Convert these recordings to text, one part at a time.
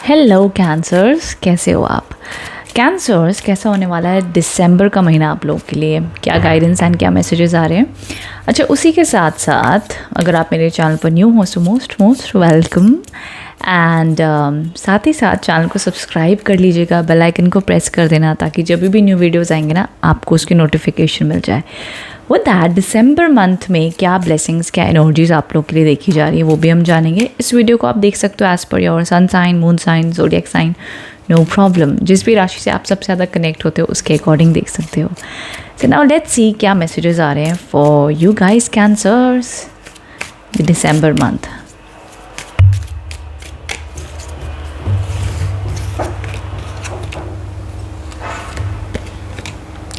Hello cancers, कैसे हो आप? कैंसर्स, कैसा होने वाला है दिसंबर का महीना आप लोग के लिए? क्या गाइडेंस एंड क्या मैसेजेस आ रहे हैं? अच्छा, उसी के साथ साथ अगर आप मेरे चैनल पर न्यू हो सो मोस्ट वेलकम एंड साथ ही साथ चैनल को सब्सक्राइब कर लीजिएगा, बेल आइकन को प्रेस कर देना ताकि जब भी न्यू वीडियोस आएंगे ना आपको उसकी नोटिफिकेशन मिल जाए। वो दैट दिसंबर मंथ में क्या ब्लेसिंग्स, क्या एनर्जीज आप लोग के लिए देखी जा रही है वो भी हम जानेंगे। इस वीडियो को आप देख सकते हो as per your sun sign, moon sign, zodiac sign, no problem. जिस भी राशि से आप सबसे ज़्यादा कनेक्ट होते हो उसके अकॉर्डिंग देख सकते हो। सो नाउ लेट्स सी क्या मैसेजेस आ रहे हैं for you guys cancers the December month.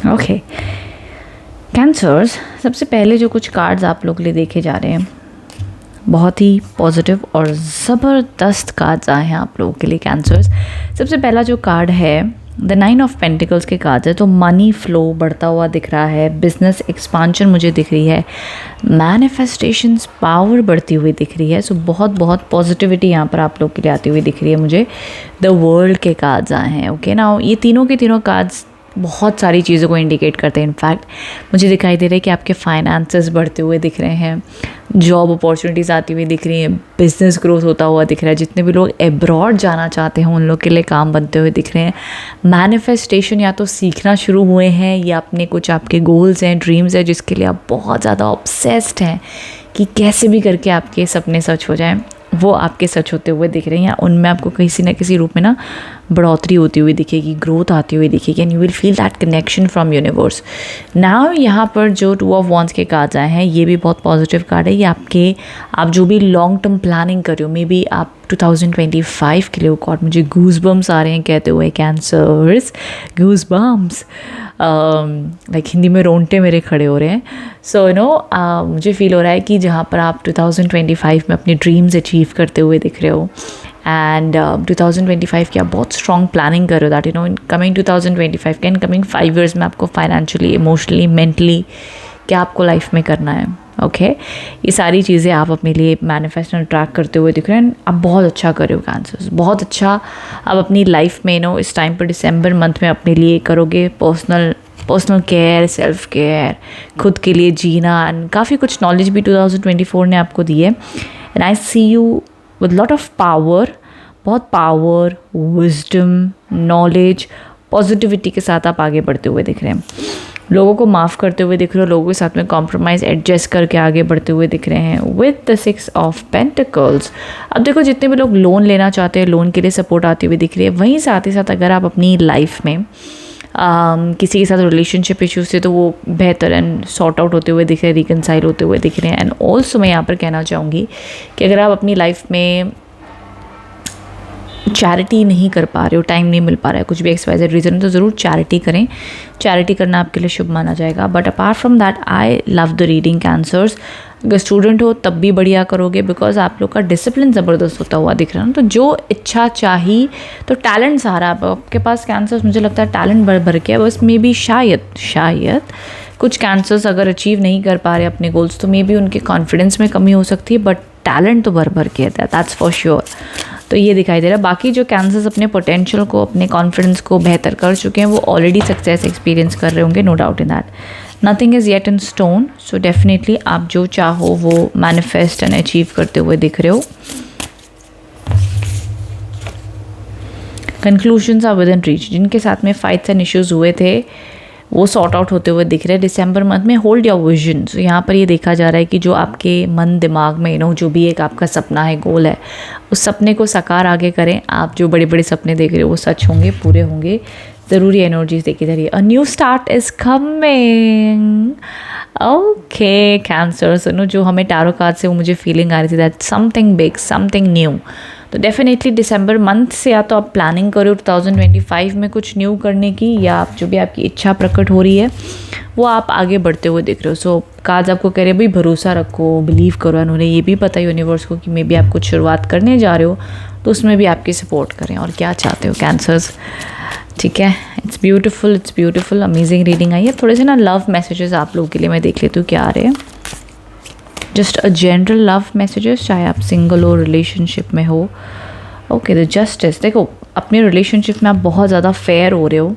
Okay cancers, सबसे पहले जो कुछ कार्ड्स आप लोग के लिए देखे जा रहे हैं बहुत ही पॉजिटिव और ज़बरदस्त कार्ड्स आए हैं आप लोगों के लिए कैंसर्स। सबसे पहला जो कार्ड है द 9 ऑफ पेंटिकल्स के कार्ड है, तो मनी फ्लो बढ़ता हुआ दिख रहा है, बिजनेस एक्सपांशन मुझे दिख रही है, मैनिफेस्टेशंस पावर बढ़ती हुई दिख रही है। सो बहुत पॉजिटिविटी यहाँ पर आप लोग के लिए आती हुई दिख रही है मुझे। द वर्ल्ड के कार्ड्स आए हैं। ओके नाउ ये तीनों के तीनों कार्ड्स बहुत सारी चीज़ों को इंडिकेट करते हैं। इनफैक्ट मुझे दिखाई दे रहा है कि आपके फाइनेंसेस बढ़ते हुए दिख रहे हैं, जॉब अपॉर्चुनिटीज़ आती हुई दिख रही हैं, बिजनेस ग्रोथ होता हुआ दिख रहा है। जितने भी लोग एब्रॉड जाना चाहते हैं उन लोग के लिए काम बनते हुए दिख रहे हैं। मैनिफेस्टेशन या तो सीखना शुरू हुए हैं या अपने कुछ आपके गोल्स हैं, ड्रीम्स हैं जिसके लिए आप बहुत ज़्यादा ऑब्सेस्ड हैं कि कैसे भी करके आपके सपने सच हो जाएं, वो आपके सच होते हुए दिख रहे हैं या उनमें आपको किसी न किसी रूप में ना बढ़ोतरी होती हुई दिखेगी, ग्रोथ आती हुई दिखेगी and you will feel that connection from universe. Now यहाँ पर जो 2 ऑफ वॉन्ड्स के कार्ड्स आए हैं ये भी बहुत पॉजिटिव कार्ड है। ये आप जो भी लॉन्ग टर्म प्लानिंग कर रहे हो, मे बी आप 2025 के लिए, गॉड मुझे गूज बम्स आ रहे हैं कहते हुए कैंसर्स, गूज बम्स, लाइक हिंदी में रोंगटे मेरे खड़े हो रहे हैं। सो मुझे फील हो रहा है कि जहाँ पर आप 2025 में अपने ड्रीम्स अचीव करते हुए दिख रहे हो एंड 2025 की आप बहुत स्ट्रॉन्ग प्लानिंग कर रहे हो दैट इन कमिंग 2025 के इन कमिंग 5 years में आपको फाइनेंशियली, इमोशनली, मेंटली क्या आपको लाइफ में करना है। ओके ये सारी चीज़ें आप अपने लिए मैनिफेस्ट एंड ट्रैक करते हुए दिख रहे हैं। आप बहुत अच्छा कर रहे हो कैंसर्स, बहुत अच्छा आप अपनी लाइफ में इस टाइम पर दिसंबर मंथ में अपने लिए करोगे। पर्सनल केयर, सेल्फ केयर, खुद के लिए जीना एंड काफ़ी कुछ नॉलेज भी 2024 ने आपको दी है। And I see you with lot of power, बहुत पावर, विजडम, नॉलेज, पॉजिटिविटी के साथ आप आगे बढ़ते हुए दिख रहे हैं। लोगों को माफ़ करते हुए दिख रहे हो, लोगों के साथ में कॉम्प्रोमाइज़ एडजस्ट करके आगे बढ़ते हुए दिख रहे हैं विद द 6 ऑफ पेंटिकल्स। अब देखो जितने भी लोग लोन लेना चाहते हैं, लोन के लिए सपोर्ट आती हुई दिख रही है। वहीं साथ ही साथ अगर आप अपनी लाइफ में किसी के साथ रिलेशनशिप इश्यूज थे तो वो बेहतर एंड सॉर्ट आउट होते हुए दिख रहे हैं, रिकनसाइल होते हुए दिख रहे हैं। एंड ऑल्सो मैं यहाँ पर कहना चाहूँगी कि अगर आप अपनी लाइफ में चैरिटी नहीं कर पा रहे हो, टाइम नहीं मिल पा रहा है, कुछ भी XYZ रीज़न है, तो ज़रूर चैरिटी करें। चैरिटी करना आपके लिए शुभ माना जाएगा। But apart from that I love the reading cancers. अगर स्टूडेंट हो तब भी बढ़िया करोगे बिकॉज आप लोग का डिसिप्लिन ज़बरदस्त होता हुआ दिख रहा है ना। तो जो इच्छा चाहिए तो टैलेंट सारा आपके पास कैंसर्स, मुझे लगता है टैलेंट भर के है। बस मे बी शायद कुछ कैंसर्स अगर अचीव नहीं कर पा रहे अपने गोल्स तो मे बी उनके कॉन्फिडेंस में कमी हो सकती है, बट टैलेंट तो भर के है, दैट्स फॉर श्योर। तो ये दिखाई दे रहा है। बाकी जो कैंसर्स अपने पोटेंशियल को, अपने कॉन्फिडेंस को बेहतर कर चुके हैं वो ऑलरेडी सक्सेस एक्सपीरियंस कर रहे होंगे, no doubt in that. Nothing is yet in stone, so definitely आप जो चाहो वो मैनिफेस्ट एंड अचीव करते हुए दिख रहे हो। Conclusions are within reach. जिनके साथ में फाइट्स एंड इश्यूज हुए थे वो सॉर्ट आउट होते हुए दिख रहे हैं दिसंबर मंथ में। Hold your vision. सो यहाँ पर ये देखा जा रहा है कि जो आपके मन दिमाग में जो भी एक आपका सपना है, गोल है, उस सपने को साकार आगे करें। आप जो बड़े बड़े सपने देख रहे हो वो सच होंगे, पूरे होंगे। ज़रूरी एनर्जीज देखी जा रही है। A new start is coming. Okay cancer, जो हमें टैरो कार्ड से वो मुझे फीलिंग आ रही थी that something big, something new. तो डेफिनेटली दिसंबर मंथ से या तो आप प्लानिंग करो 2025 में कुछ न्यू करने की, या आप जो भी आपकी इच्छा प्रकट हो रही है वो आप आगे बढ़ते हुए दिख रहे हो। सो कार्ड्स आपको कह रहे हैं भाई भरोसा रखो, बिलीव करो। उन्हें ये भी पता है यूनिवर्स को कि मे बी आप कुछ शुरुआत करने जा रहे हो तो उसमें भी आपकी सपोर्ट करें। और क्या चाहते हो कैंसर्स, ठीक है। It's beautiful amazing reading I है। थोड़े से ना लव मैसेजेस आप लोगों के लिए मैं देख लेती हूँ क्या आ रहे हैं। Just a general love messages, चाहे आप सिंगल हो, रिलेशनशिप में हो, ओके, द जस्टिस, देखो अपने रिलेशनशिप में आप बहुत ज़्यादा फेयर हो रहे हो,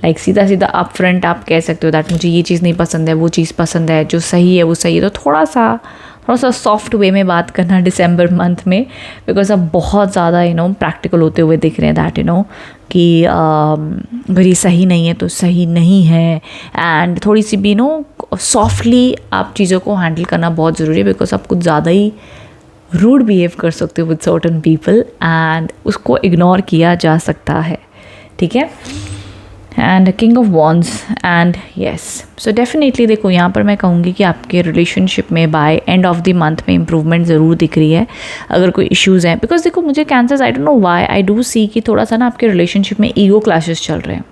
लाइक सीधा सीधा अप फ्रंट आप कह सकते हो दैट मुझे ये चीज़ नहीं पसंद है, वो चीज़ पसंद है, जो सही है वो सही है। तो थोड़ा सा सॉफ्ट वे में बात करना दिसंबर मंथ में, बिकॉज आप बहुत ज़्यादा प्रैक्टिकल होते हुए दिख रहे हैं दैट कि अगर ये सही नहीं है तो सही नहीं है, एंड थोड़ी सी भी सॉफ्टली आप चीज़ों को हैंडल करना बहुत ज़रूरी है, बिकॉज आप कुछ ज़्यादा ही रूड बिहेव कर सकते हो विद सर्टन पीपल एंड उसको इग्नोर किया जा सकता है, ठीक है। And king of wands and yes, so definitely देखो यहाँ पर मैं कहूँगी कि आपके रिलेशनशिप में by end of the month में इम्प्रूवमेंट ज़रूर दिख रही है अगर कोई इश्यूज़ हैं। बिकॉज देखो मुझे cancers, I don't know why, I do see कि थोड़ा सा आपके रिलेशनशिप में ईगो क्लैशेस चल रहे हैं।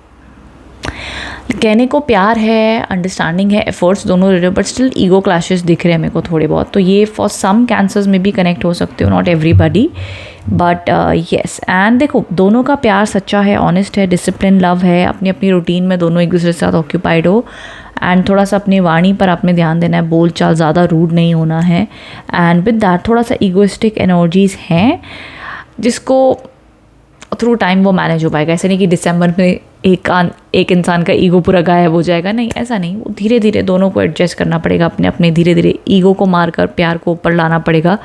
कहने को प्यार है, अंडरस्टैंडिंग है, एफर्ट्स दोनों दे रहे हो, बट स्टिल ईगो क्लैशेस दिख रहे हैं मेरे को थोड़े बहुत। तो ये फॉर सम कैंसर्स में भी कनेक्ट हो सकते हो, not everybody, but yes. And देखो दोनों का प्यार सच्चा है, ऑनेस्ट है, डिसिप्लिन लव है, अपनी अपनी रूटीन में दोनों एक दूसरे के साथ ऑक्यूपाइड हो, एंड थोड़ा सा अपनी वाणी पर आपने ध्यान देना है, बोल चाल ज़्यादा रूड नहीं होना है, एंड विद दैट थोड़ा सा ईगोइस्टिक एनर्जीज़ हैं जिसको थ्रू टाइम वो मैनेज हो पाएगा। ऐसे नहीं कि दिसंबर में एक इंसान का ईगो पूरा गायब हो जाएगा, नहीं ऐसा नहीं, वो धीरे धीरे दोनों को एडजस्ट करना पड़ेगा, अपने अपने धीरे धीरे ईगो को मार कर प्यार को ऊपर लाना पड़ेगा।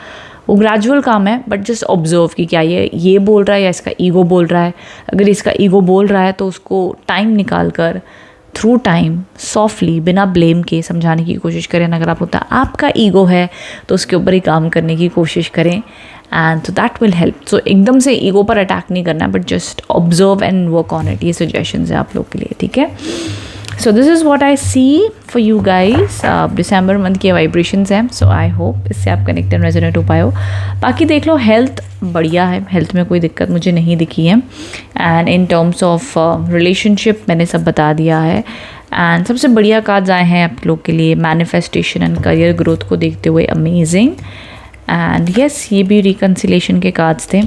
वो ग्रेजुअल काम है, बट जस्ट ऑब्जर्व कि क्या ये बोल रहा है या इसका ईगो बोल रहा है। अगर इसका ईगो बोल रहा है तो उसको टाइम निकाल कर थ्रू टाइम सॉफ्टली बिना ब्लेम के समझाने की कोशिश करें। अगर आप होता आपका ईगो है तो उसके ऊपर ही काम करने की कोशिश करें, एंड तो दैट विल हेल्प। सो एकदम से ईगो पर अटैक नहीं करना, but just observe and work on it. ये सजेशंस है आप लोग के लिए, ठीक है। So this is what I see for you guys. दिसंबर मंथ के वाइब्रेशंस हैं, सो आई होप इससे आप कनेक्ट एंड रेजोनेट हो पाए हो। बाकी देख लो, हेल्थ बढ़िया है, हेल्थ में कोई दिक्कत मुझे नहीं दिखी है, and in terms of relationship मैंने सब बता दिया है। एंड सबसे बढ़िया कार्ड्स आए हैं आप लोग के लिए मैनिफेस्टेशन एंड करियर ग्रोथ को देखते हुए, अमेजिंग। एंड यस, ये भी रिकन्सिलेशन के कार्ड्स थे।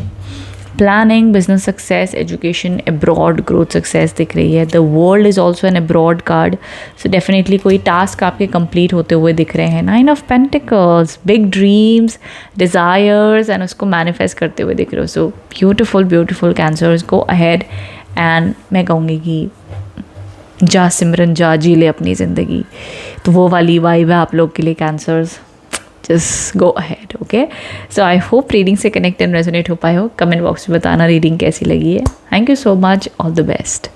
Planning, business success, education, abroad growth success दिख रही है। The world is also an abroad card, so definitely कोई टास्क आपके कंप्लीट होते हुए दिख रहे हैं। 9 of pentacles, big dreams, desires, and उसको मैनिफेस्ट करते हुए दिख रहे हो। So beautiful beautiful cancers, go ahead. And मैं कहूँगी कि जा सिमरन जा, जी ले अपनी ज़िंदगी, तो वो वाली वाइब है आप लोग के लिए cancers. just go ahead, okay? So I hope reading से कनेक्ट एंड रेजोनेट हो पाए हो। कमेंट बॉक्स में बताना रीडिंग कैसी लगी है। Thank you so much, all the best.